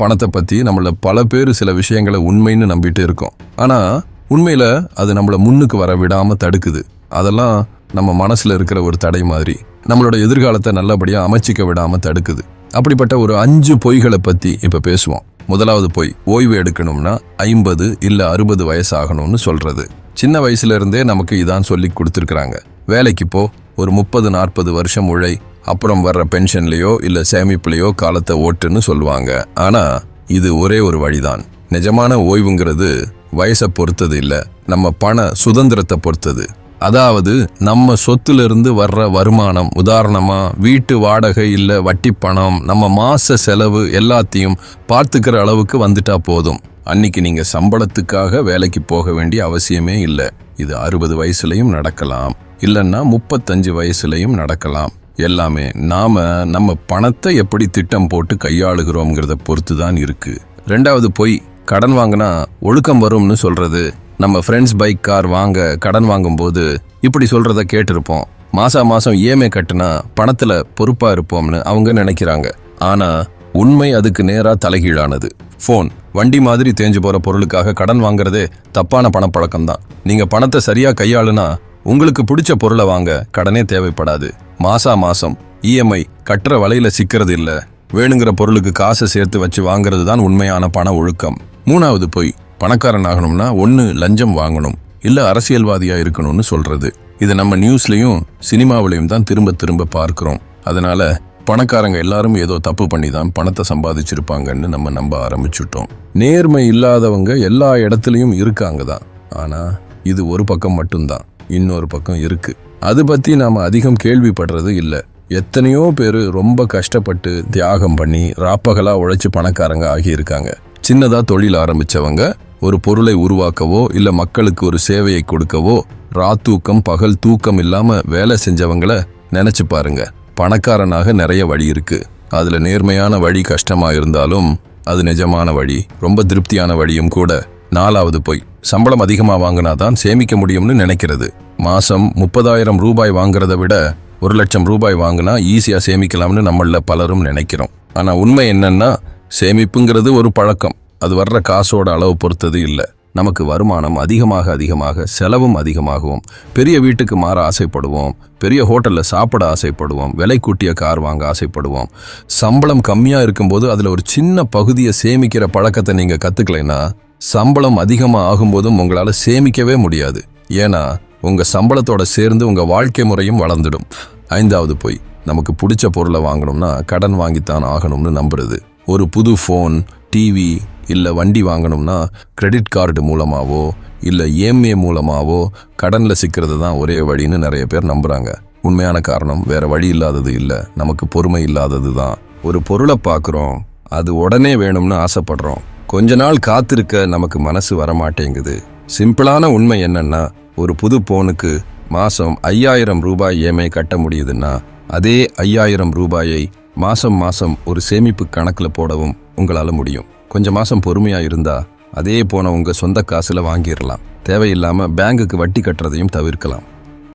பணத்தை பற்றி நம்மள பல பேர் சில விஷயங்களை உண்மைன்னு நம்பிட்டு இருக்கோம். ஆனால் உண்மையில் அது நம்மளை முன்னுக்கு வர விடாமல் தடுக்குது. அதெல்லாம் நம்ம மனசில் இருக்கிற ஒரு தடை மாதிரி நம்மளோட எதிர்காலத்தை நல்லபடியாக அமைச்சிக்க விடாமல் தடுக்குது. அப்படிப்பட்ட ஒரு 5 பொய்களை பற்றி இப்போ பேசுவோம். முதலாவது பொய், ஓய்வு எடுக்கணும்னா 50 இல்லை 60 வயசு ஆகணும்னு சொல்றது. சின்ன வயசுல இருந்தே நமக்கு இதான் சொல்லி கொடுத்துருக்குறாங்க. வேலைக்கு போ, ஒரு 30-40 வருஷம் உழை, அப்புறம் வர்ற பென்ஷன்லேயோ இல்லை சேமிப்புலையோ காலத்தை ஓட்டுன்னு சொல்லுவாங்க. ஆனால் இது ஒரே ஒரு வழிதான். நிஜமான ஓய்வுங்கிறது வயசை பொறுத்தது இல்லை, நம்ம பண சுதந்திரத்தை பொறுத்தது. அதாவது நம்ம சொத்துல வர்ற வருமானம், உதாரணமா வீட்டு வாடகை இல்ல வட்டி பணம், நம்ம மாச செலவு எல்லாத்தையும் பார்த்துக்கிற அளவுக்கு வந்துட்டா போதும். அன்னைக்கு நீங்க சம்பளத்துக்காக வேலைக்கு போக வேண்டிய அவசியமே இல்லை. இது 60 வயசுலயும் நடக்கலாம், இல்லைன்னா 35 வயசுலயும் நடக்கலாம். எல்லாமே நம்ம பணத்தை எப்படி திட்டம் போட்டு கையாளுகிறோம்ங்கிறத பொறுத்து தான் இருக்கு. 2வது பொய், கடன் வாங்கினா ஒழுக்கம் வரும்னு சொல்றது. நம்ம ஃப்ரெண்ட்ஸ் பைக், கார் வாங்க கடன் வாங்கும்போது இப்படி சொல்றத கேட்டிருப்போம். மாசம் இஎம்ஐ கட்டுனா பணத்துல பொறுப்பா இருப்போம்னு அவங்க நினைக்கிறாங்க. ஆனா உண்மை அதுக்கு நேரா தலைகீழானது. ஃபோன், வண்டி மாதிரி தேஞ்சு போற பொருளுக்காக கடன் வாங்குறதே தப்பான பணப்பழக்கம் தான். நீங்க பணத்தை சரியா கையாளுனா உங்களுக்கு பிடிச்ச பொருளை வாங்க கடனே தேவைப்படாது. மாசம் இஎம்ஐ கட்டுற வலையில சிக்கிறது இல்ல, வேணுங்கிற பொருளுக்கு காசை சேர்த்து வச்சு வாங்குறது தான் உண்மையான பண ஒழுக்கம். 3வது பொய், பணக்காரன் ஆகணும்னா ஒன்று லஞ்சம் வாங்கணும் இல்லை அரசியல்வாதியா இருக்கணும்னு சொல்றது. இது நம்ம நியூஸ்லயும் சினிமாவிலையும் தான் திரும்ப பார்க்கிறோம். அதனால பணக்காரங்க எல்லாரும் ஏதோ தப்பு பண்ணி தான் பணத்தை சம்பாதிச்சிருப்பாங்கன்னு நம்ம நம்ப ஆரம்பிச்சுட்டோம். நேர்மை இல்லாதவங்க எல்லா இடத்துலையும் இருக்காங்க தான். ஆனா இது ஒரு பக்கம் மட்டும்தான், இன்னொரு பக்கம் இருக்கு. அது பத்தி நாம அதிகம் கேள்விப்படுறது இல்லை. எத்தனையோ பேர் ரொம்ப கஷ்டப்பட்டு தியாகம் பண்ணி ராப்பகலா உழைச்சு பணக்காரங்க ஆகியிருக்காங்க. சின்னதா தொழில் ஆரம்பிச்சவங்க ஒரு பொருளை உருவாக்கவோ இல்ல மக்களுக்கு ஒரு சேவையை கொடுக்கவோ ராத்தூக்கம் பகல் தூக்கம் இல்லாம வேலை செஞ்சவங்கள நினைச்சு பாருங்க. பணக்காரனாக நிறைய வழி இருக்கு. அதுல நேர்மையான வழி கஷ்டமா இருந்தாலும் அது நிஜமான வழி, ரொம்ப திருப்தியான வழியும் கூட. 4வது பொய், சம்பளம் அதிகமா வாங்கினாதான் சேமிக்க முடியும்னு நினைக்கிறது. மாசம் 30,000 ரூபாய் வாங்குறத விட 1,00,000 ரூபாய் வாங்கினா ஈஸியா சேமிக்கலாம்னு நம்மள பலரும் நினைக்கிறோம். ஆனா உண்மை என்னன்னா, சேமிப்புங்கிறது ஒரு பழக்கம். அது வர்ற காசோட அளவு பொறுத்தது இல்லை. நமக்கு வருமானம் அதிகமாக செலவும் அதிகமாகவும், பெரிய வீட்டுக்கு மாற ஆசைப்படுவோம், பெரிய ஹோட்டல்ல சாப்பிட ஆசைப்படுவோம், விலை கூட்டிய கார் வாங்க ஆசைப்படுவோம். சம்பளம் கம்மியா இருக்கும்போது அதுல ஒரு சின்ன பகுதியை சேமிக்கிற பழக்கத்தை நீங்க கத்துக்கலைன்னா சம்பளம் அதிகமா ஆகும்போதும் உங்களால சேமிக்கவே முடியாது. ஏன்னா உங்க சம்பளத்தோட சேர்ந்து உங்க வாழ்க்கை முறையும் வளர்ந்துடும். 5வது பொய், நமக்கு பிடிச்ச பொருளை வாங்கணும்னா கடன் வாங்கித்தான் ஆகணும்னு நம்புறது. ஒரு புது ஃபோன், டிவி இல்லை வண்டி வாங்கணும்னா கிரெடிட் கார்டு மூலமாவோ இல்லை இஎம்ஐ மூலமாவோ கடன்ல சிக்கிறது தான் ஒரே வழின்னு நிறைய பேர் நம்புறாங்க. உண்மையான காரணம் வேற வழி இல்லாதது இல்லை, நமக்கு பொறுமை இல்லாதது தான். ஒரு பொருளை பார்க்குறோம், அது உடனே வேணும்னு ஆசைப்படுறோம். கொஞ்ச நாள் காத்திருக்க நமக்கு மனசு வரமாட்டேங்குது. சிம்பிளான உண்மை என்னன்னா, ஒரு புது போனுக்கு மாசம் 5,000 ரூபாய் இஎம்ஐ கட்ட முடியுதுன்னா அதே 5,000 ரூபாயை மாசம் ஒரு சேமிப்பு கணக்குல போடவும் உங்களால முடியும். கொஞ்சம் மாசம் பொறுமையா இருந்தா அதே போன உங்க சொந்த காசுல வாங்கிடலாம். தேவையில்லாம பேங்குக்கு வட்டி கட்டுறதையும் தவிர்க்கலாம்.